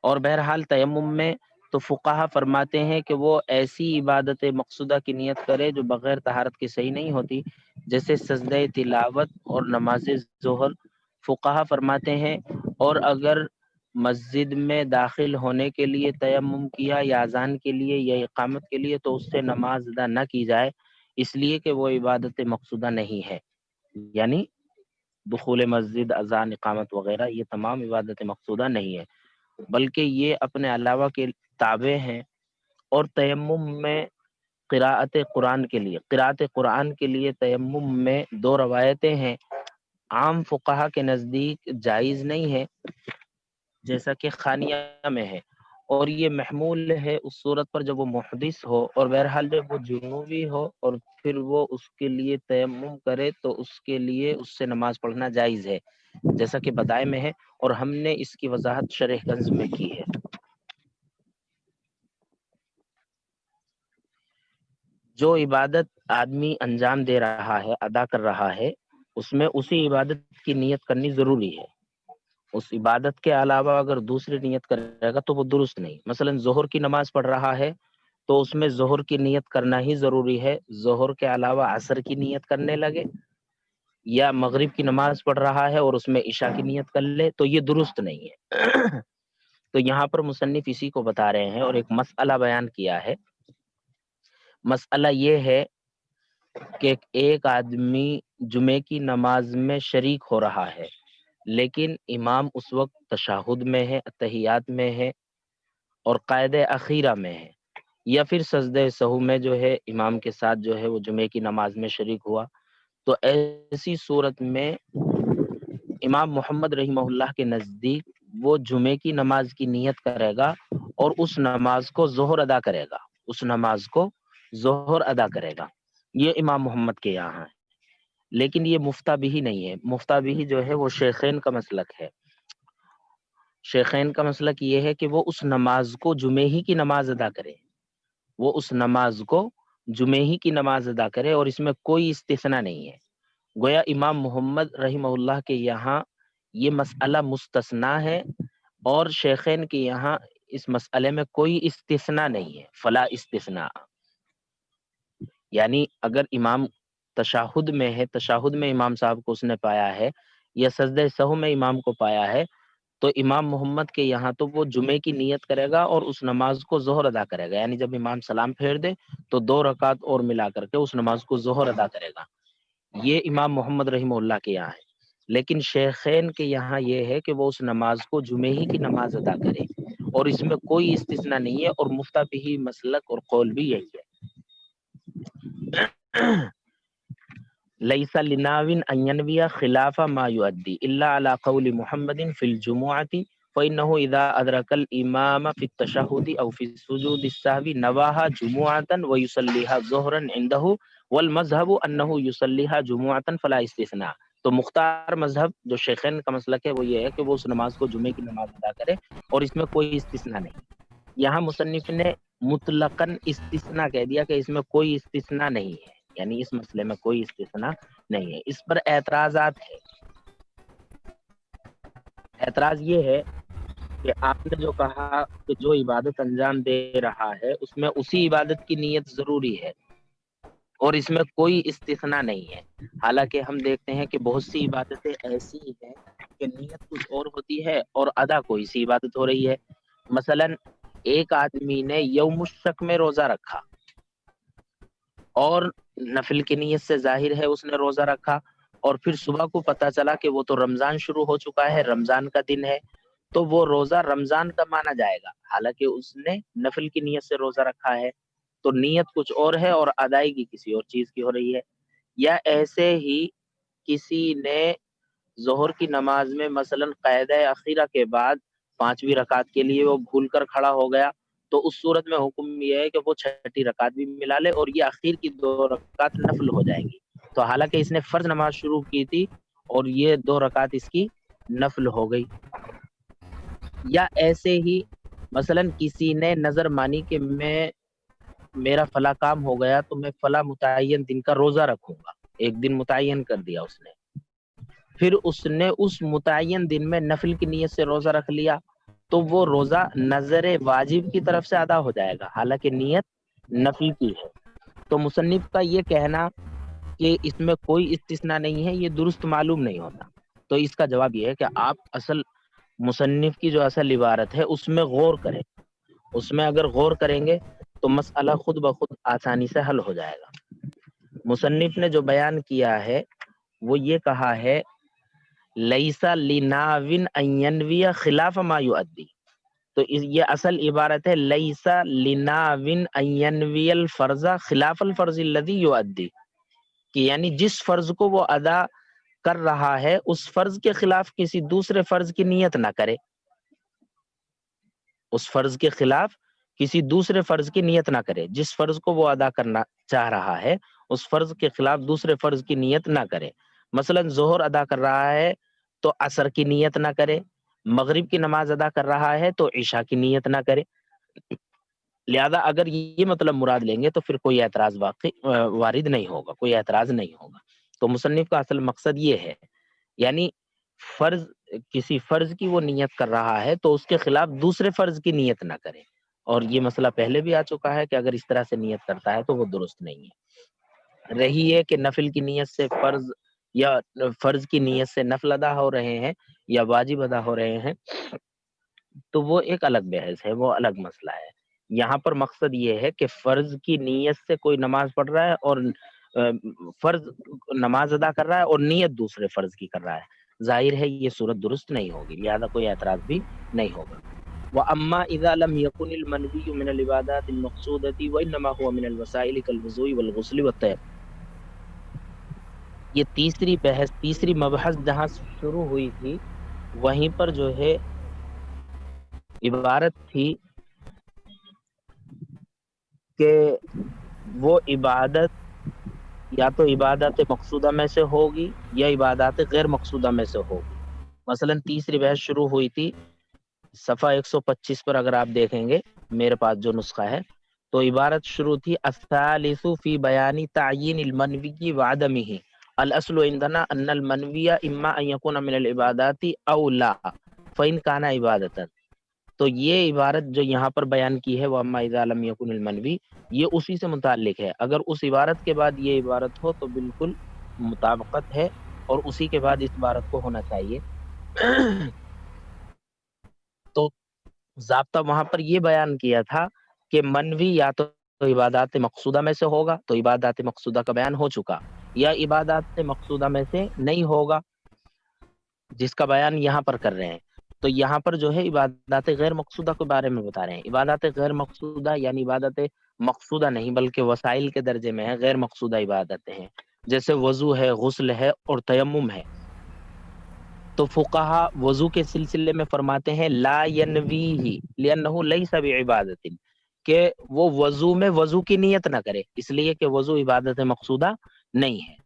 اور بہرحال تیمم میں تو فقہا فرماتے ہیں کہ وہ ایسی عبادت مقصودہ کی نیت کرے جو بغیر طہارت کے صحیح نہیں ہوتی، جیسے سجدہ تلاوت اور نماز ظہر۔ فقہا فرماتے ہیں اور اگر مسجد میں داخل ہونے کے لیے تیمم کیا یا اذان کے لیے یا اقامت کے لیے، تو اس سے نماز ادا نہ کی جائے، اس لیے کہ وہ عبادت مقصودہ نہیں ہے۔ یعنی دخول مسجد، اذان، اقامت وغیرہ یہ تمام عبادت مقصودہ نہیں ہے، بلکہ یہ اپنے علاوہ کے تابع ہیں۔ اور تیمم میں قراءت قرآن کے لیے تیمم میں دو روایتیں ہیں۔ عام فقہا کے نزدیک جائز نہیں ہے، جیسا کہ خانیہ میں ہے، اور یہ محمول ہے اس صورت پر جب وہ محدث ہو، اور بہرحال جب وہ جنوبی ہو اور پھر وہ اس کے لیے تیمم کرے تو اس کے لیے اس سے نماز پڑھنا جائز ہے، جیسا کہ بدائے میں ہے، اور ہم نے اس کی وضاحت شرح کنز میں کی ہے۔ جو عبادت آدمی انجام دے رہا ہے، ادا کر رہا ہے، اس میں اسی عبادت کی نیت کرنی ضروری ہے۔ اس عبادت کے علاوہ اگر دوسری نیت کرے گا تو وہ درست نہیں۔ مثلا ظہر کی نماز پڑھ رہا ہے تو اس میں ظہر کی نیت کرنا ہی ضروری ہے، ظہر کے علاوہ عصر کی نیت کرنے لگے، یا مغرب کی نماز پڑھ رہا ہے اور اس میں عشاء کی نیت کر لے، تو یہ درست نہیں ہے۔ تو یہاں پر مصنف اسی کو بتا رہے ہیں اور ایک مسئلہ بیان کیا ہے۔ مسئلہ یہ ہے کہ ایک آدمی جمعے کی نماز میں شریک ہو رہا ہے، لیکن امام اس وقت تشہد میں ہے، اتحیات میں ہے اور قاعدہ اخیرہ میں ہے، یا پھر سجدہ سہو میں جو ہے امام کے ساتھ جو ہے وہ جمعے کی نماز میں شریک ہوا، تو ایسی صورت میں امام محمد رحمہ اللہ کے نزدیک وہ جمعے کی نماز کی نیت کرے گا اور اس نماز کو ظہر ادا کرے گا، اس نماز کو ظہر ادا کرے گا۔ یہ امام محمد کے یہاں ہے، لیکن یہ مفتابی نہیں ہے۔ مفتابی جو ہے وہ شیخین کا مسلک ہے۔ شیخین کا مسلک یہ ہے کہ وہ اس نماز کو جمعے ہی کی نماز ادا کرے، وہ اس نماز کو جمعے ہی کی نماز ادا کرے، اور اس میں کوئی استثناء نہیں ہے۔ گویا امام محمد رحمہ اللہ کے یہاں یہ مسئلہ مستثنا ہے، اور شیخین کے یہاں اس مسئلے میں کوئی استثناء نہیں ہے، فلا استثناء۔ یعنی اگر امام تشہد میں ہے، تشہد میں امام صاحب کو اس نے پایا ہے، یا سجدہ سہو میں امام کو پایا ہے، تو امام محمد کے یہاں تو وہ جمعے کی نیت کرے گا اور اس نماز کو ظہر ادا کرے گا۔ یعنی جب امام سلام پھیر دے تو 2 رکعت اور ملا کر کے اس نماز کو ظہر ادا کرے گا۔ یہ امام محمد رحمہ اللہ کے یہاں ہے۔ لیکن شیخین کے یہاں یہ ہے کہ وہ اس نماز کو جمعے ہی کی نماز ادا کرے، اور اس میں کوئی استثناء نہیں ہے، اور مفتابی مسلک اور قول بھی یہی ہے۔ لیس لناوin ان ينوي خلاف ما يؤدي الا على قول محمد في الجمعة فانه اذا ادرك الامام في التشهد او في السجود السهو نواها جمعة ويصليها ظهرا عنده والمذهب انه يصليها جمعة فلا استثناء۔ تو مختار مذہب جو شیخین کا مسلک ہے وہ یہ ہے کہ وہ اس نماز کو جمعے کی نماز ادا کرے، اور اس میں کوئی استثناء نہیں۔ یہاں مصنف نے مطلقاً استثناء کہہ دیا کہ اس میں کوئی استثناء نہیں ہے، یعنی اس مسئلے میں کوئی استثناء نہیں ہے۔ اس پر اعتراضات ہے۔ اعتراض یہ ہے کہ آپ نے جو کہا کہ جو عبادت انجام دے رہا ہے اس میں اسی عبادت کی نیت ضروری ہے، اور اس میں کوئی استثناء نہیں ہے۔ حالانکہ ہم دیکھتے ہیں کہ بہت سی عبادتیں ایسی ہیں کہ نیت کچھ اور ہوتی ہے اور ادا کوئی سی عبادت ہو رہی ہے۔ مثلا ایک آدمی نے یوم الشک میں روزہ رکھا، اور نفل کی نیت سے ظاہر ہے اس نے روزہ رکھا، اور پھر صبح کو پتا چلا کہ وہ تو رمضان شروع ہو چکا ہے، رمضان کا دن ہے، تو وہ روزہ رمضان کا مانا جائے گا، حالانکہ اس نے نفل کی نیت سے روزہ رکھا ہے، تو نیت کچھ اور ہے اور ادائیگی کسی اور چیز کی ہو رہی ہے۔ یا ایسے ہی کسی نے ظہر کی نماز میں مثلا قاعدہ اخیرہ کے بعد 5ویں رکعت کے لیے وہ بھول کر کھڑا ہو گیا، تو اس صورت میں حکم یہ ہے کہ وہ 6ٹھی رکعت بھی ملا لے، اور یہ اخیر کی 2 رکعت نفل ہو جائیں گی۔ تو حالانکہ اس نے فرض نماز شروع کی تھی اور یہ 2 رکعت اس کی نفل ہو گئی۔ یا ایسے ہی مثلا کسی نے نظر مانی کہ میرا فلاں کام ہو گیا تو میں فلاں متعین دن کا روزہ رکھوں گا، ایک دن متعین کر دیا اس نے، پھر اس نے اس متعین دن میں نفل کی نیت سے روزہ رکھ لیا، تو وہ روزہ نظر واجب کی طرف سے ادا ہو جائے گا، حالانکہ نیت نفل کی ہے۔ تو مصنف کا یہ کہنا کہ اس میں کوئی استثناء نہیں ہے، یہ درست معلوم نہیں ہوتا۔ تو اس کا جواب یہ ہے کہ آپ اصل مصنف کی جو اصل عبارت ہے اس میں غور کریں، اس میں اگر غور کریں گے تو مسئلہ خود بخود آسانی سے حل ہو جائے گا۔ مصنف نے جو بیان کیا ہے وہ یہ کہا ہے لیسا لناون ان ینوی خلاف ما یؤدی، تو یہ اصل عبارت ہے لیسا لناون ان ینوی الفرض خلاف الفرض الذی یؤدی، کہ یعنی جس فرض کو وہ ادا کر رہا ہے اس فرض کے خلاف کسی دوسرے فرض کی نیت نہ کرے، اس فرض کے خلاف کسی دوسرے فرض کی نیت نہ کرے، جس فرض کو وہ ادا کرنا چاہ رہا ہے اس فرض کے خلاف دوسرے فرض کی نیت نہ کرے۔ مثلا ظہر ادا کر رہا ہے تو عصر کی نیت نہ کرے، مغرب کی نماز ادا کر رہا ہے تو عشاء کی نیت نہ کرے۔ لہذا اگر یہ مطلب مراد لیں گے تو پھر کوئی اعتراض وارد نہیں ہوگا، کوئی اعتراض نہیں ہوگا۔ تو مصنف کا اصل مقصد یہ ہے، یعنی فرض کسی فرض کی وہ نیت کر رہا ہے تو اس کے خلاف دوسرے فرض کی نیت نہ کرے، اور یہ مسئلہ پہلے بھی آ چکا ہے کہ اگر اس طرح سے نیت کرتا ہے تو وہ درست نہیں ہے۔ رہی ہے کہ نفل کی نیت سے فرض یا فرض کی نیت سے نفل ادا ہو رہے ہیں یا واجب ادا ہو رہے ہیں، تو وہ ایک الگ بحث ہے، وہ الگ مسئلہ ہے۔ یہاں پر مقصد یہ ہے کہ فرض کی نیت سے کوئی نماز پڑھ رہا ہے اور فرض نماز ادا کر رہا ہے اور نیت دوسرے فرض کی کر رہا ہے، ظاہر ہے یہ صورت درست نہیں ہوگی، لہذا کوئی اعتراض بھی نہیں ہوگا۔ وَأَمَّا إِذَا لَمْ يَكُنِ الْمَنْوِيُّ مِنَ الْعِبَادَاتِ الْمَقْصُودَةِ وَإِنَّمَا هُوَ مِنَ الْوَسَائِلِ كَالْوُضُوءِ وَالْغُسْلِ وَالطَّيَمُّمِ، یہ تیسری بحث، تیسری مبحث جہاں شروع ہوئی تھی وہیں پر جو ہے عبارت تھی کہ وہ عبادت یا تو عبادات مقصودہ میں سے ہوگی یا عبادات غیر مقصودہ میں سے ہوگی۔ مثلا تیسری بحث شروع ہوئی تھی صفحہ 125 پر، اگر آپ دیکھیں گے میرے پاس جو نسخہ ہے تو عبارت شروع تھی الثالث فی بیان تعیین المنوی وعدمہ، الاصل عندنا ان المنوی اما ان یکون من العبادات او لا فإن کان عبادتا۔ تو یہ عبارت جو یہاں پر بیان کی ہے وَأَمَّا إِذَا لَمْ يَكُنِ الْمَنْوِي، یہ اسی سے متعلق ہے۔ اگر اس عبارت کے بعد یہ عبارت ہو تو بالکل مطابقت ہے، اور اسی کے بعد اس عبارت کو ہونا چاہیے۔ تو ضابطہ وہاں پر یہ بیان کیا تھا کہ منوی یا تو عبادات مقصودہ میں سے ہوگا، تو عبادات مقصودہ کا بیان ہو چکا، یا عبادات مقصودہ میں سے نہیں ہوگا جس کا بیان یہاں پر کر رہے ہیں۔ تو یہاں پر جو ہے عبادات غیر مقصودہ کے بارے میں بتا رہے ہیں۔ عبادات غیر مقصودہ یعنی عبادت مقصودہ نہیں بلکہ وسائل کے درجے میں ہے، غیر مقصودہ عبادتیں ہیں، جیسے وضو ہے، غسل ہے اور تیمم ہے۔ تو فقہا وضو کے سلسلے میں فرماتے ہیں لا ینویہ لأنہ لیس بعبادت، کہ وہ وضو میں وضو کی نیت نہ کرے، اس لیے کہ وضو عبادت مقصودہ نہیں ہے۔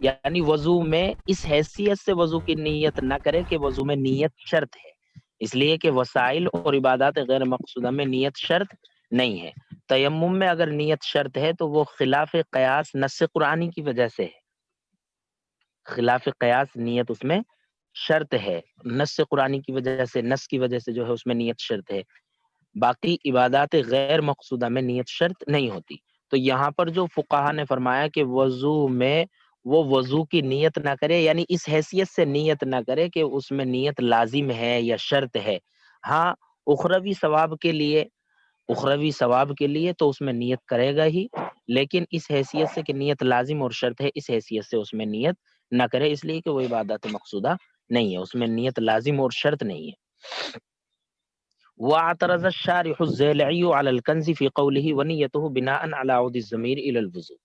یعنی وضو میں اس حیثیت سے وضو کی نیت نہ کرے کہ وضو میں نیت شرط ہے، اس لیے کہ وسائل اور عبادات غیر مقصودہ میں نیت شرط نہیں ہے۔ تیمم میں اگر نیت شرط ہے تو وہ خلاف قیاس نص قرآنی کی وجہ سے ہے، خلاف قیاس نیت اس میں شرط ہے، نص قرآنی کی وجہ سے، نص کی وجہ سے جو ہے اس میں نیت شرط ہے۔ باقی عبادات غیر مقصودہ میں نیت شرط نہیں ہوتی۔ تو یہاں پر جو فقہا نے فرمایا کہ وضو میں وہ وضو کی نیت نہ کرے، یعنی اس حیثیت سے نیت نہ کرے کہ اس میں نیت لازم ہے یا شرط ہے، ہاں اخروی ثواب کے لیے تو اس میں نیت کرے گا ہی، لیکن اس حیثیت سے کہ نیت لازم اور شرط ہے، اس حیثیت سے اس میں نیت نہ کرے، اس لیے کہ وہ عبادت مقصودہ نہیں ہے، اس میں نیت لازم اور شرط نہیں ہے۔ واعترض الشارح الزیلعی علی الکنز فی قوله ونیته بناء علی عود الضمیر الی الوضوء،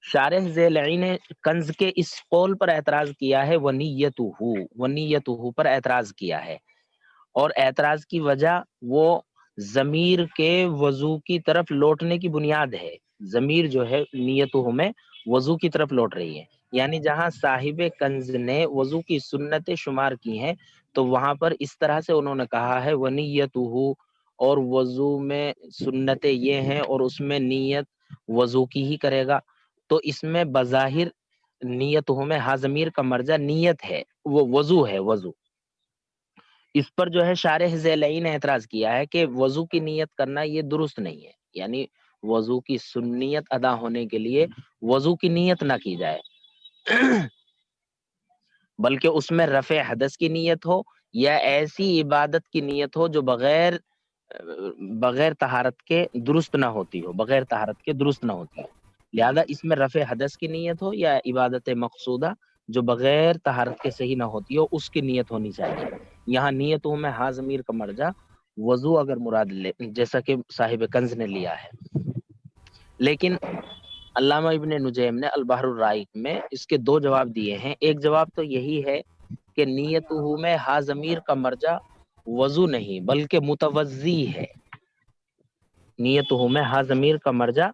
شارح زیلعی نے کنز کے اس قول پر اعتراض کیا ہے، ونیتہ پر اعتراض کیا ہے، اور اعتراض کی وجہ وہ ضمیر کے وضو کی طرف لوٹنے کی بنیاد ہے۔ ضمیر جو ہے نیتہ میں وضو کی طرف لوٹ رہی ہے، یعنی جہاں صاحب کنز نے وضو کی سنتیں شمار کی ہیں تو وہاں پر اس طرح سے انہوں نے کہا ہے ونیتہ، اور وضو میں سنتیں یہ ہیں اور اس میں نیت وضو کی ہی کرے گا، تو اس میں بظاہر نیت میں ہا ضمیر کا مرجع نیت ہے، وہ وضو ہے، وضو اس پر جو ہے شارح ذیلعین نے اعتراض کیا ہے کہ وضو کی نیت کرنا یہ درست نہیں ہے، یعنی وضو کی سنیت ادا ہونے کے لیے وضو کی نیت نہ کی جائے بلکہ اس میں رفع حدث کی نیت ہو یا ایسی عبادت کی نیت ہو جو بغیر طہارت کے درست نہ ہوتی ہو، بغیر طہارت کے درست نہ ہوتی ہو، لہذا اس میں رفع حدث کی نیت ہو یا عبادت مقصودہ جو بغیر طہارت کے صحیح نہ ہوتی ہو اس کی نیت ہونی چاہیے۔ یہاں نیتوں میں ہا ضمیر کا مرجع وضو اگر مراد لے، جیسا کہ صاحب کنز نے لیا ہے، لیکن علامہ ابن نجیم نے البحر الرائق میں اس کے دو جواب دیے ہیں۔ ایک جواب تو یہی ہے کہ نیتہ میں ہا ضمیر کا مرجع وضو نہیں بلکہ متوضی ہے، نیتہ میں ہا ضمیر کا مرجع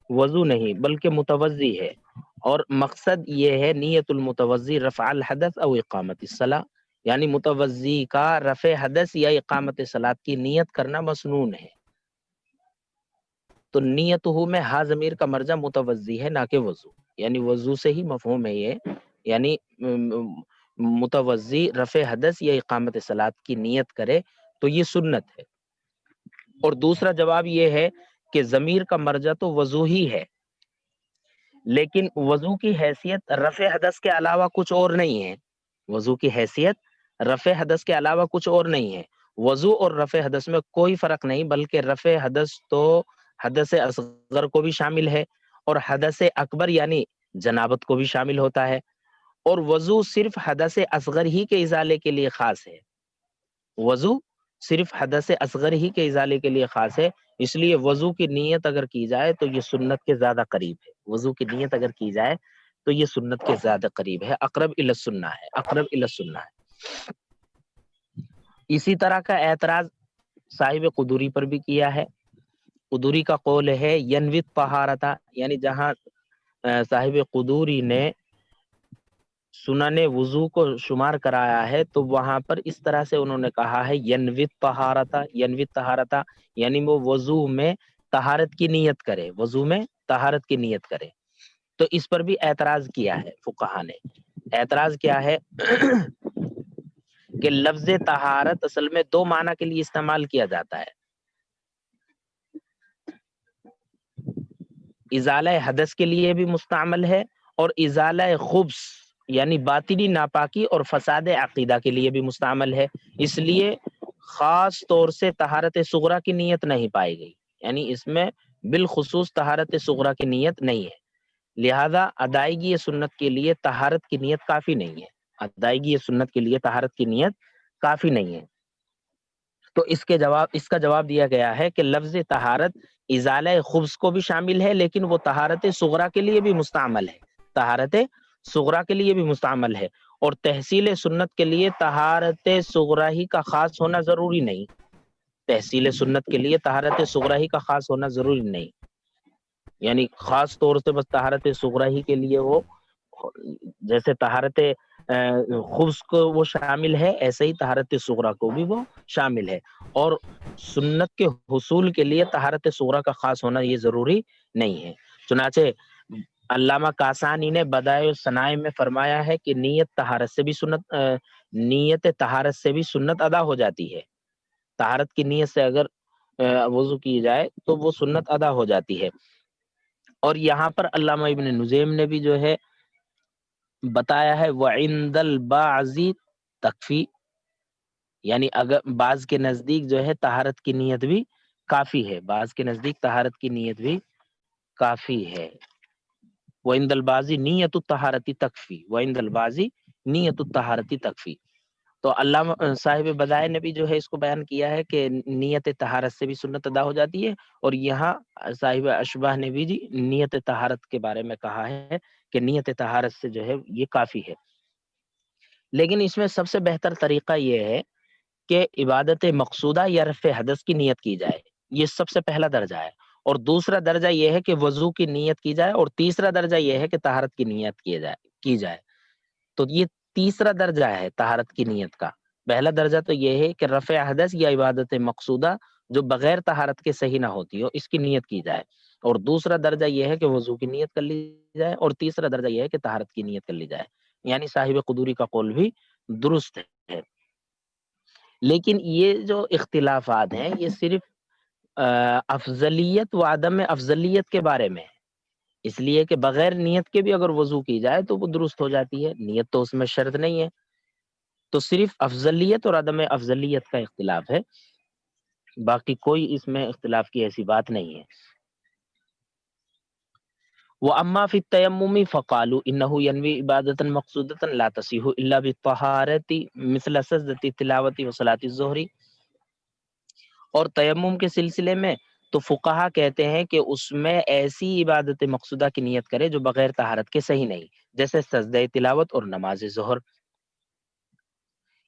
وضو نہیں بلکہ متوضی ہے، اور مقصد یہ ہے نیت المتوضی رفع الحدث او اقامت الصلاۃ، یعنی متوضی کا رفع حدث یا اقامت صلاۃ کی نیت کرنا مسنون ہے۔ تو نیتہ میں ہا ضمیر کا مرجع متوضی ہے نہ کہ وضو، یعنی وضو سے ہی مفہوم ہے یہ، یعنی متوضی رفع حدث یا اقامت صلاۃ کی نیت کرے تو یہ سنت ہے۔ اور دوسرا جواب یہ ہے کہ ضمیر کا مرجع تو وضو ہی ہے، لیکن وضو کی حیثیت رفع حدث کے علاوہ کچھ اور نہیں ہے، وضو کی حیثیت رفع حدث کے علاوہ کچھ اور نہیں ہے۔ وضو اور رفع حدث میں کوئی فرق نہیں، بلکہ رفع حدث تو حدث اصغر کو بھی شامل ہے اور حدث اکبر یعنی جنابت کو بھی شامل ہوتا ہے، اور وضو صرف حدث اصغر ہی کے ازالے کے لیے خاص ہے، وضو صرف حدث اصغر ہی کے ازالے کے لیے خاص ہے، اس لیے وضو کی نیت اگر کی جائے تو یہ سنت کے زیادہ قریب ہے، وضو کی نیت اگر کی جائے تو یہ سنت کے زیادہ قریب ہے، اقرب الی السنہ ہے، اقرب الی السنہ ہے۔ اسی طرح کا اعتراض صاحب قدوری پر بھی کیا ہے۔ قدوری کا قول ہے ینوی طہارتا، یعنی جہاں صاحب قدوری نے سنن وضو کو شمار کرایا ہے تو وہاں پر اس طرح سے انہوں نے کہا ہے ینوی طہارتا، ینوی طہارتا، یعنی وہ وضو میں طہارت کی نیت کرے، وضو میں طہارت کی نیت کرے۔ تو اس پر بھی اعتراض کیا ہے فقہا نے۔ اعتراض کیا ہے کہ لفظ طہارت اصل میں دو معنی کے لیے استعمال کیا جاتا ہے، ازالہ حدث کے لیے بھی مستعمل ہے اور ازالہ خبث یعنی باطنی ناپاکی اور فساد عقیدہ کے لیے بھی مستعمل ہے، اس لیے خاص طور سے طہارت صغرا کی نیت نہیں پائی گئی، یعنی اس میں بالخصوص طہارت صغرا کی نیت نہیں ہے، لہذا ادائیگی سنت کے لیے طہارت کی نیت کافی نہیں ہے، ادائیگی سنت کے لیے طہارت کی نیت کافی نہیں ہے۔ تو اس کا جواب دیا گیا ہے کہ لفظ طہارت ازالہ خبث کو بھی شامل ہے، لیکن وہ طہارت صغرا کے لیے بھی مستعمل ہے، طہارت صغرا کے لیے بھی مستعمل ہے، اور تحصیل سنت کے لیے طہارت صغرا ہی کا خاص ہونا ضروری نہیں، تحصیل سنت کے لیے طہارت صغرا ہی کا خاص ہونا ضروری نہیں، یعنی خاص طور سے بس طہارت صغرا ہی کے لیے وہ جیسے طہارت خبث کو وہ شامل ہے، ایسے ہی طہارت صغرا کو بھی وہ شامل ہے، اور سنت کے حصول کے لیے طہارت صغرا کا خاص ہونا یہ ضروری نہیں ہے۔ چنانچہ علامہ کاسانی نے بدائع الصنائع میں فرمایا ہے کہ نیت طہارت سے بھی سنت ادا ہو جاتی ہے، طہارت کی نیت سے اگر وضو کی جائے تو وہ سنت ادا ہو جاتی ہے۔ اور یہاں پر علامہ ابن نجیم نے بھی جو ہے بتایا ہے وعند البعض تکفی، یعنی اگر بعض کے نزدیک جو ہے طہارت کی نیت بھی کافی ہے، بعض کے نزدیک طہارت کی نیت بھی کافی ہے۔ وعند البعض نیت الطہارت تکفی، وعند البعض نیت الطہارت تکفی۔ تو علامہ صاحب بدائع نے بھی جو ہے اس کو بیان کیا ہے کہ نیت طہارت سے بھی سنت ادا ہو جاتی ہے، اور یہاں صاحب اشباہ نے بھی جی نیت طہارت کے بارے میں کہا ہے کہ نیت طہارت سے جو ہے یہ کافی ہے، لیکن اس میں سب سے بہتر طریقہ یہ ہے کہ عبادت مقصودہ یا رفع حدث کی نیت کی جائے، یہ سب سے پہلا درجہ ہے، اور دوسرا درجہ یہ ہے کہ وضو کی نیت کی جائے، اور تیسرا درجہ یہ ہے کہ طہارت کی نیت کی جائے۔ تو یہ تیسرا درجہ ہے طہارت کی نیت کا، پہلا درجہ تو یہ ہے کہ رفع حدث یا عبادت مقصودہ جو بغیر طہارت کے صحیح نہ ہوتی ہو اس کی نیت کی جائے، اور دوسرا درجہ یہ ہے کہ وضو کی نیت کر لی جائے، اور تیسرا درجہ یہ ہے کہ طہارت کی نیت کر لی جائے، یعنی صاحب قدوری کا قول بھی درست ہے۔ لیکن یہ جو اختلافات ہیں یہ صرف افضلیت و عدم افضلیت کے بارے میں ہے، اس لیے کہ بغیر نیت کے بھی اگر وضو کی جائے تو وہ درست ہو جاتی ہے، نیت تو اس میں شرط نہیں ہے، تو صرف افضلیت اور عدم افضلیت کا اختلاف ہے، باقی کوئی اس میں اختلاف کی ایسی بات نہیں ہے۔ وَأَمَّا فِي التَّيَمُّمِ فَقَالُوا إِنَّهُ يَنْوِي عِبَادَةً مَقْصُودَةً لَا تَصِحُّ إِلَّا بِالطَّهَارَةِ مِثْلَ سَجْدَةِ التِّلَاوَةِ وَصَلَاةِ الظُّهْرِ، اور تیمم کے سلسلے میں تو فقہا کہتے ہیں کہ اس میں ایسی عبادت مقصودہ کی نیت کرے جو بغیر طہارت کے صحیح نہیں، جیسے سجدہ تلاوت اور نماز ظہر،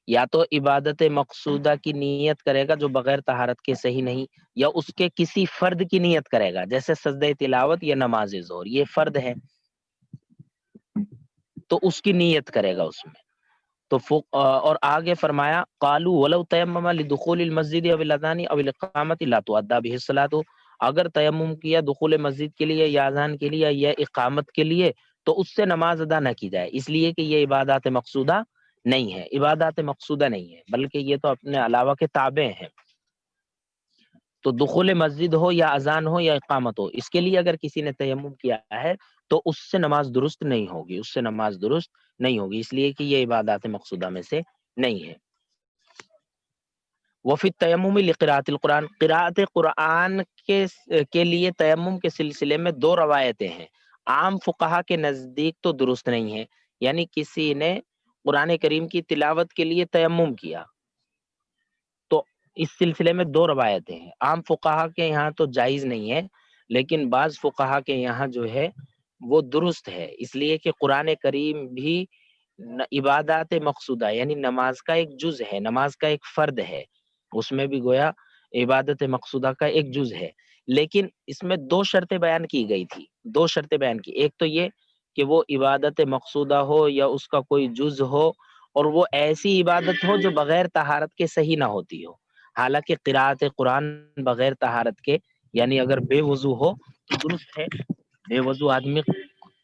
یا تو عبادت مقصودہ کی نیت کرے گا جو بغیر طہارت کے صحیح نہیں، یا اس کے کسی فرد کی نیت کرے گا جیسے سجدہ تلاوت یا نماز ظہر، یہ فرد ہے تو اس کی نیت کرے گا اس میں۔ تو اور آگے فرمایا قالوا ولو تیمم لدخول المسجد او الاذان او الاقامۃ لا تؤدى به الصلاۃ، اگر تیمم کیا دخول مسجد کے لیے یا اذان کے لیے یا اقامت کے لیے تو اس سے نماز ادا نہ کی جائے، اس لیے کہ یہ عبادات مقصودہ نہیں ہے، عبادات مقصودہ نہیں ہے، بلکہ یہ تو اپنے علاوہ کے تابع ہیں۔ تو دخول مسجد ہو یا اذان ہو یا اقامت ہو، اس کے لیے اگر کسی نے تیمم کیا ہے تو اس سے نماز درست نہیں ہوگی، اس سے نماز درست نہیں ہوگی، اس لیے کہ یہ عبادات مقصودہ میں سے نہیں ہے۔ وفی التیمم لقراءۃ القرآن، قراءت قرآن کے لیے تیمم کے سلسلے میں دو روایتیں ہیں، عام فقہا کے نزدیک تو درست نہیں ہے، یعنی کسی نے قرآن کریم کی تلاوت کے لیے تیمم کیا تو اس سلسلے میں دو روایتیں ہیں، عام فقہا کے یہاں تو جائز نہیں ہے، لیکن بعض فقہا کے یہاں جو ہے وہ درست ہے، اس لیے کہ قرآن کریم بھی عبادات مقصودہ یعنی نماز کا ایک جز ہے، نماز کا ایک فرد ہے، اس میں بھی گویا عبادت مقصودہ کا ایک جز ہے، لیکن اس میں دو شرطیں بیان کی گئی تھی، دو شرطیں بیان کی، ایک تو یہ کہ وہ عبادت مقصودہ ہو یا اس کا کوئی جز ہو اور وہ ایسی عبادت ہو جو بغیر طہارت کے صحیح نہ ہوتی ہو، حالانکہ قراءت قرآن بغیر طہارت کے یعنی اگر بے وضو ہو تو درست ہے، بے وضو آدمی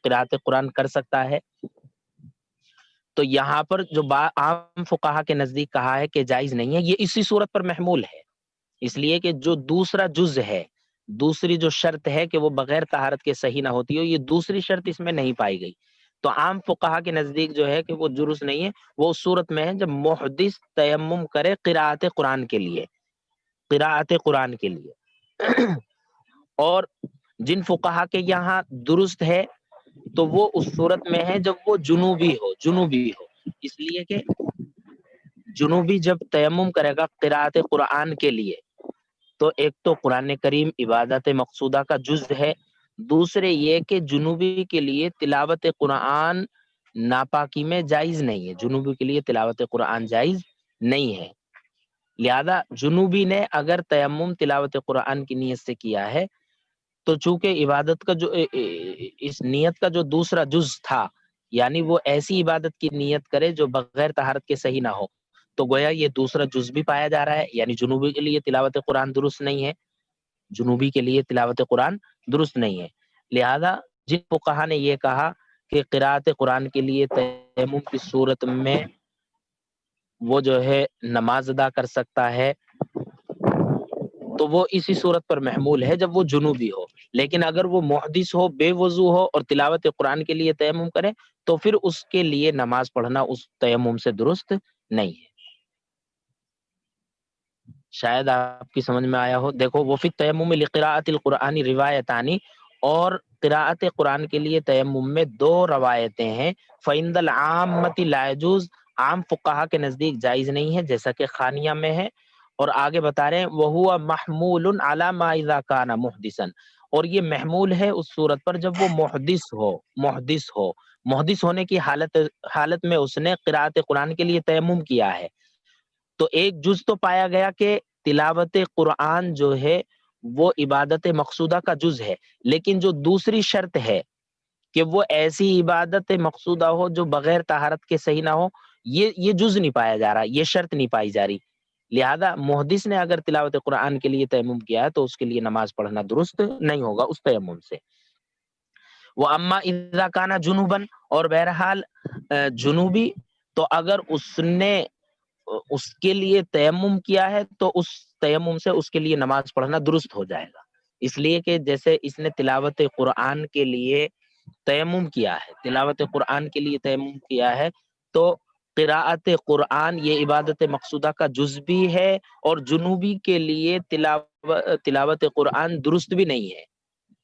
قراءت قرآن کر سکتا ہے، تو یہاں پر جو عام فقہا کے نزدیک کہا ہے کہ جائز نہیں ہے، یہ اسی صورت پر محمول ہے، اس لیے کہ جو دوسرا جز ہے، دوسری جو شرط ہے کہ وہ بغیر طہارت کے صحیح نہ ہوتی ہو، یہ دوسری شرط اس میں نہیں پائی گئی، تو عام فقہا کے نزدیک جو ہے کہ وہ درست نہیں ہے، وہ اس صورت میں ہے جب محدث تیمم کرے قراءت قرآن کے لیے، قراءت قرآن کے لیے اور جن فقہا کے یہاں درست ہے تو وہ اس صورت میں ہے جب وہ جنوبی ہو، اس لیے کہ جنوبی جب تیمم کرے گا قراءت قرآن کے لیے تو ایک تو قرآن کریم عبادت مقصودہ کا جز ہے، دوسرے یہ کہ جنوبی کے لیے تلاوت قرآن ناپاکی میں جائز نہیں ہے، جنوبی کے لیے تلاوت قرآن جائز نہیں ہے، لہذا جنوبی نے اگر تیمم تلاوت قرآن کی نیت سے کیا ہے تو چونکہ عبادت کا جو اس نیت کا جو دوسرا جز تھا یعنی وہ ایسی عبادت کی نیت کرے جو بغیر طہارت کے صحیح نہ ہو، تو گویا یہ دوسرا جز بھی پایا جا رہا ہے، یعنی جنوبی کے لیے تلاوت قرآن درست نہیں ہے، جنوبی کے لیے تلاوت قرآن درست نہیں ہے، لہذا جن فقہا نے یہ کہا کہ قراءت قرآن کے لیے تیمم کی صورت میں وہ جو ہے نماز ادا کر سکتا ہے تو وہ اسی صورت پر محمول ہے جب وہ جنوبی ہو، لیکن اگر وہ محدث ہو، بے وضو ہو اور تلاوت قرآن کے لیے تیمم کرے تو پھر اس کے لیے نماز پڑھنا اس تیمم سے درست نہیں ہے۔ شاید آپ کی سمجھ میں آیا ہو۔ دیکھو وفی التیمم لقراءۃ القرآن روایتانی، اور قراءت قرآن کے لیے تیمم میں دو روایتیں ہیں، فعند العامۃ لا يجوز، عام فقہا کے نزدیک جائز نہیں ہے جیسا کہ خانیہ میں ہے، اور آگے بتا رہے ہیں وَهُوَ مَحْمُولٌ عَلَى مَا إِذَا كَانَ مُحْدِثًا، اور یہ محمول ہے اس صورت پر جب وہ محدث ہونے کی حالت میں اس نے قراءت قرآن کے لیے تیمم کیا ہے، تو ایک جز تو پایا گیا کہ تلاوت قرآن جو ہے وہ عبادت مقصودہ کا جز ہے، لیکن جو دوسری شرط ہے کہ وہ ایسی عبادت مقصودہ ہو جو بغیر طہارت کے صحیح نہ ہو، یہ جز نہیں پایا جا رہا، یہ شرط نہیں پائی جا رہی، لہذا محدث نے اگر تلاوت قرآن کے لیے تیمم کیا ہے تو اس کے لیے نماز پڑھنا درست نہیں ہوگا اس تیمم سے۔ وہ اما اذا کانا جنوبن، اور بہرحال جنوبی، تو اگر اس نے اس کے لیے تیمم کیا ہے تو اس تیمم سے اس کے لیے نماز پڑھنا درست ہو جائے گا، اس لیے کہ جیسے اس نے تلاوت قرآن کے لیے تیمم کیا ہے، تلاوت قرآن کے لیے تیمم کیا ہے، تو قراءت قرآن یہ عبادت مقصودہ کا جز بھی ہے، اور جنوبی کے لیے تلاوت قرآن درست بھی نہیں ہے،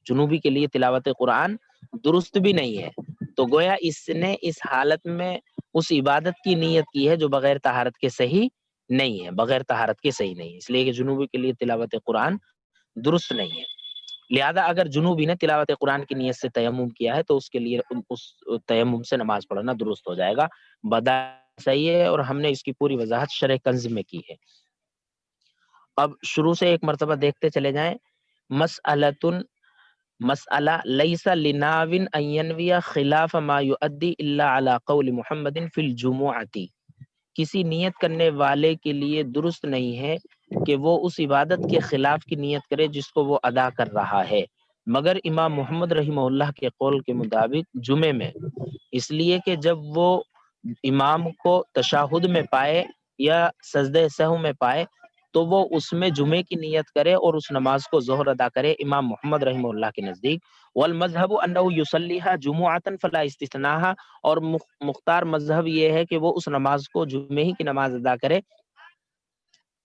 جنوبی کے لیے تلاوت قرآن درست بھی نہیں ہے، تو گویا اس نے اس حالت میں اس عبادت کی نیت کی ہے جو بغیر طہارت کے صحیح نہیں ہے، بغیر طہارت کے صحیح نہیں ہے، اس لیے کہ جنوبی کے لیے تلاوت قرآن درست نہیں ہے۔ لہذا اگر جنوبی نے تلاوت قرآن کی نیت سے تیمم کیا ہے تو اس کے لیے اس تیمم سے نماز پڑھنا درست ہو جائے گا، بدا صحیح ہے، اور ہم نے اس کی پوری وضاحت شرح کنز میں کی ہے۔ اب شروع سے ایک مرتبہ دیکھتے چلے جائیں۔ مسئلۃ، مسئلہ لیس لناون ان ینوی خلاف ما یؤدی الا علی قول محمد فی الجمعۃ، کسی نیت کرنے والے کے لیے درست نہیں ہے کہ وہ اس عبادت کے خلاف کی نیت کرے جس کو وہ ادا کر رہا ہے، مگر امام محمد رحمہ اللہ کے قول کے مطابق جمعے میں، اس لیے کہ جب وہ امام کو تشہد میں پائے یا سجدہ سہو میں پائے تو وہ اس میں جمعے کی نیت کرے اور اس نماز کو ظہر ادا کرے۔ امام محمد رحمہ اللہ کے نزدیک والمذہب انہ یصلیھا جمعۃ فلا استثناء، اور مختار مذہب یہ ہے کہ وہ اس نماز کو جمعے ہی کی نماز ادا کرے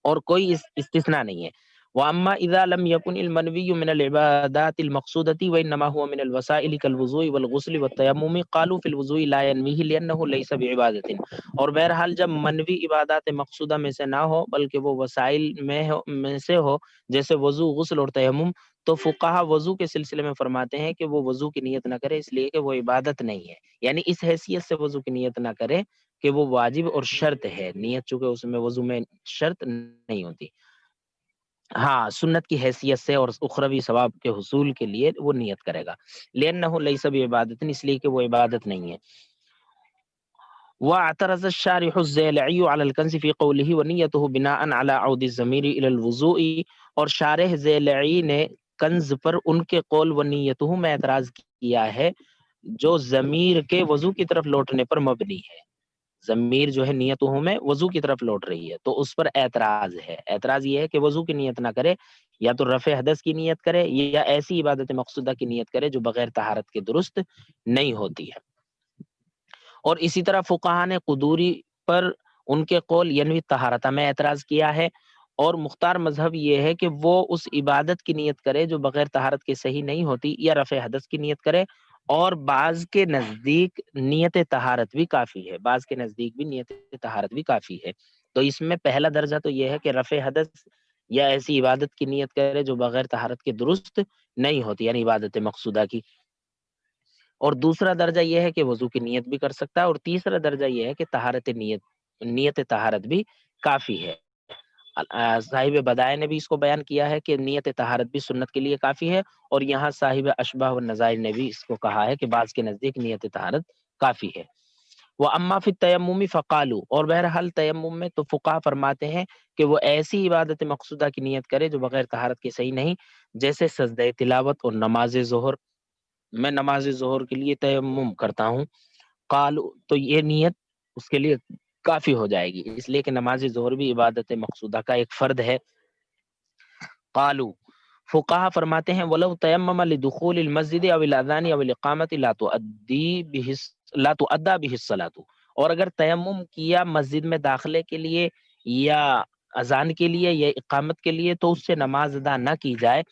اور کوئی استثناء نہیں ہے۔ واما اذا لم يكن المنوي من العبادات المقصودة وانما هو من الوسائل كالوضوء والغسل والتيمم قالوا في الوضوء لا ينويه لانه ليس بعبادة، اور بہرحال جب منوی عبادات مقصودہ میں سے نہ ہو بلکہ وہ وسائل میں سے ہو جیسے وضو، غسل اور تیمم، تو فقہا وضو کے سلسلے میں فرماتے ہیں کہ وہ وضو کی نیت نہ کرے، اس لیے کہ وہ عبادت نہیں ہے، یعنی اس حیثیت سے وضو کی نیت نہ کرے کہ وہ واجب اور شرط ہے، نیت چونکہ اس میں وضو میں شرط نہیں ہوتی، ہاں سنت کی حیثیت سے اور اخروی ثواب کے حصول کے لیے وہ نیت کرے گا، لأنه ليس بعبادت، اس لیے کہ وہ عبادت نہیں ہے۔ واعترض الشارح الزیلعی علی الکنز فی قوله ونیته بناء علی عود الضمیر الی الوضوء، اور شارح زیلعی نے کنز پر ان کے قول ونیته میں اعتراض کیا ہے جو ضمیر کے وضو کی طرف لوٹنے پر مبنی ہے، ضمیر جو ہے نیتوں میں وضو کی طرف لوٹ رہی ہے، تو اس پر اعتراض ہے، اعتراض یہ ہے کہ وضو کی نیت نہ کرے، یا تو رفع حدث کی نیت کرے یا ایسی عبادت مقصودہ کی نیت کرے جو بغیر طہارت کے درست نہیں ہوتی ہے۔ اور اسی طرح فقہا نے قدوری پر ان کے قول ینوی طہارتہ میں اعتراض کیا ہے، اور مختار مذہب یہ ہے کہ وہ اس عبادت کی نیت کرے جو بغیر طہارت کے صحیح نہیں ہوتی، یا رفع حدث کی نیت کرے، اور بعض کے نزدیک نیت طہارت بھی کافی ہے، بعض کے نزدیک بھی نیت طہارت بھی کافی ہے۔ تو اس میں پہلا درجہ تو یہ ہے کہ رفع حدث یا ایسی عبادت کی نیت کرے جو بغیر طہارت کے درست نہیں ہوتی، یعنی عبادت مقصودہ کی، اور دوسرا درجہ یہ ہے کہ وضو کی نیت بھی کر سکتا ہے، اور تیسرا درجہ یہ ہے کہ طہارت نیت طہارت بھی کافی ہے۔ صاحب بدائع نے بھی اس کو بیان کیا ہے کہ نیت طہارت بھی سنت کے لیے کافی ہے، اور یہاں صاحب اشباح والنظائر نے بھی اس کو کہا ہے کہ بعض کے نزدیک نیت طہارت کافی ہے۔ وہ اما فی التیمم فقالوا، اور بہرحال تیمم میں تو فقہا فرماتے ہیں کہ وہ ایسی عبادت مقصودہ کی نیت کرے جو بغیر طہارت کے صحیح نہیں، جیسے سجدہ تلاوت اور نماز ظہر، میں نماز ظہر کے لیے تیمم کرتا ہوں، قالوا تو یہ نیت اس کے لیے کافی ہو جائے گی، اس لیے کہ نماز ظہر بھی عبادت مقصودہ کا ایک فرد ہے۔ قالوا فقہا فرماتے ہیں ولو تیمم لدخول المسجد او الاذان او الاقامت لا تؤدى به الصلاۃ، اور اگر تیمم کیا مسجد میں داخلے کے لیے یا اذان کے لیے یا اقامت کے لیے تو اس سے نماز ادا نہ کی جائے،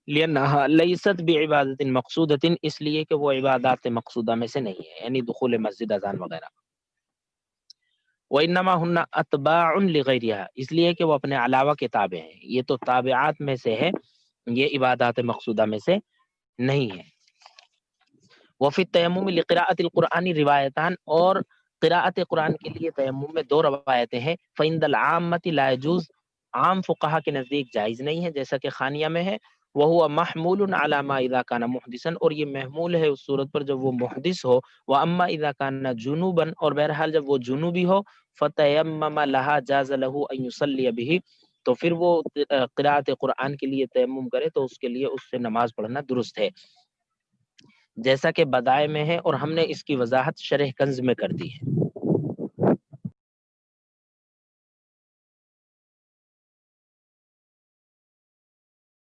لأنها لیست بعبادت مقصودۃ، اس لیے کہ وہ عبادات مقصودہ میں سے نہیں ہے، یعنی دخول مسجد، اذان وغیرہ۔ وانما هن اتباع لغیرها، اس لیے کہ وہ اپنے علاوہ کے تابع ہیں، یہ تو تابعات میں سے ہے، یہ عبادات مقصودہ میں سے نہیں ہے۔ وفی التیمم لقراءۃ القرآن روایتان، اور قراءت قرآن کے لیے تیمم میں دو روایتیں ہیں۔ فعند العامۃ لا يجوز، عام فقہا کے نزدیک جائز نہیں ہے جیسا کہ خانیہ میں ہے۔ وهو محمول على ما اذا كان محدثا، اور یہ محمول ہے اس صورت پر جب وہ محدث ہو۔ واما اذا كان جنوبا، اور بہرحال جب وہ جنوبی ہو، فتیمم لها جاز له ان يصلي به، تو پھر وہ قراءت قرآن کے لیے تیمم کرے تو اس کے لیے اس سے نماز پڑھنا درست ہے، جیسا کہ بدائع میں ہے، اور ہم نے اس کی وضاحت شرح کنز میں کر دی ہے۔